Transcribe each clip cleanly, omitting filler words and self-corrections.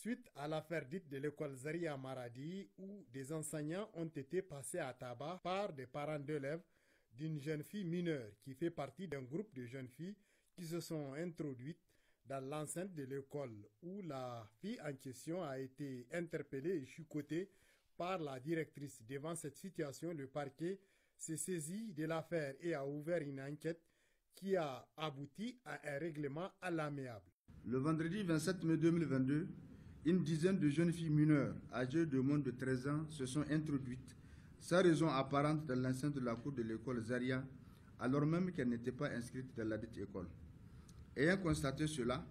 Suite à l'affaire dite de l'école Zaria Maradi, où des enseignants ont été passés à tabac par des parents d'élèves d'une jeune fille mineure qui fait partie d'un groupe de jeunes filles qui se sont introduites dans l'enceinte de l'école, où la fille en question a été interpellée et chicotée par la directrice. Devant cette situation, le parquet s'est saisi de l'affaire et a ouvert une enquête qui a abouti à un règlement à l'amiable. Le vendredi 27 mai 2022, une dizaine de jeunes filles mineures âgées de moins de 13 ans se sont introduites sans raison apparente dans l'enceinte de la cour de l'école Zaria, alors même qu'elles n'étaient pas inscrites dans la dite école. Ayant constaté cela,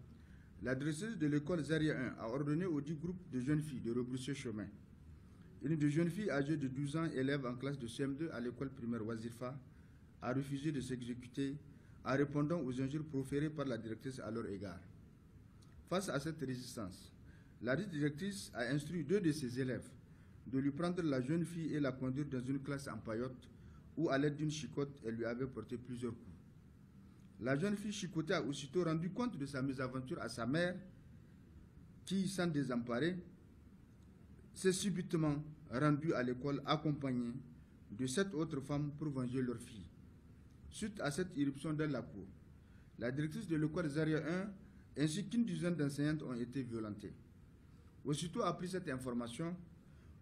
la directrice de l'école Zaria 1 a ordonné aux 10 groupes de jeunes filles de rebrousser chemin. Une des jeunes filles âgée de 12 ans, élève en classe de CM2 à l'école primaire Wazirfa, a refusé de s'exécuter en répondant aux injures proférées par la directrice à leur égard. Face à cette résistance, la directrice a instruit 2 de ses élèves de lui prendre la jeune fille et la conduire dans une classe en paillotte où, à l'aide d'une chicotte, elle lui avait porté plusieurs coups. La jeune fille chicotée a aussitôt rendu compte de sa mésaventure à sa mère qui, sans désemparer, s'est subitement rendue à l'école accompagnée de 7 autres femmes pour venger leur fille. Suite à cette irruption dans la cour, la directrice de l'école Zaria 1 ainsi qu'une dizaine d'enseignantes ont été violentées. Aussitôt appris cette information,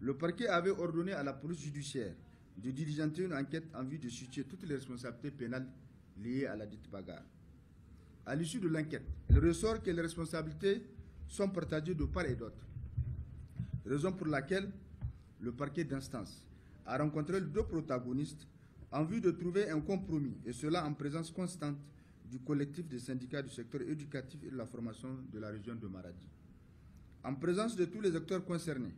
le parquet avait ordonné à la police judiciaire de diligenter une enquête en vue de situer toutes les responsabilités pénales liées à la dite bagarre. À l'issue de l'enquête, il ressort que les responsabilités sont partagées de part et d'autre, raison pour laquelle le parquet d'instance a rencontré les 2 protagonistes en vue de trouver un compromis, et cela en présence constante du collectif des syndicats du secteur éducatif et de la formation de la région de Maradi. En présence de tous les acteurs concernés,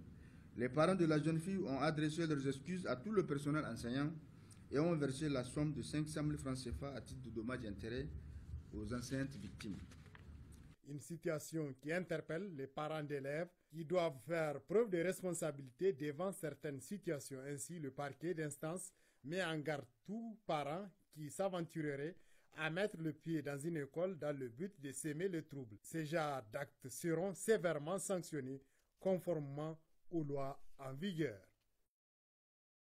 les parents de la jeune fille ont adressé leurs excuses à tout le personnel enseignant et ont versé la somme de 500 000 francs CFA à titre de dommages et intérêts aux enseignantes victimes. Une situation qui interpelle les parents d'élèves qui doivent faire preuve de responsabilité devant certaines situations. Ainsi, le parquet d'instance met en garde tout parent qui s'aventurerait à mettre le pied dans une école dans le but de s'aimer le trouble. Ces genres d'actes seront sévèrement sanctionnés conformément aux lois en vigueur.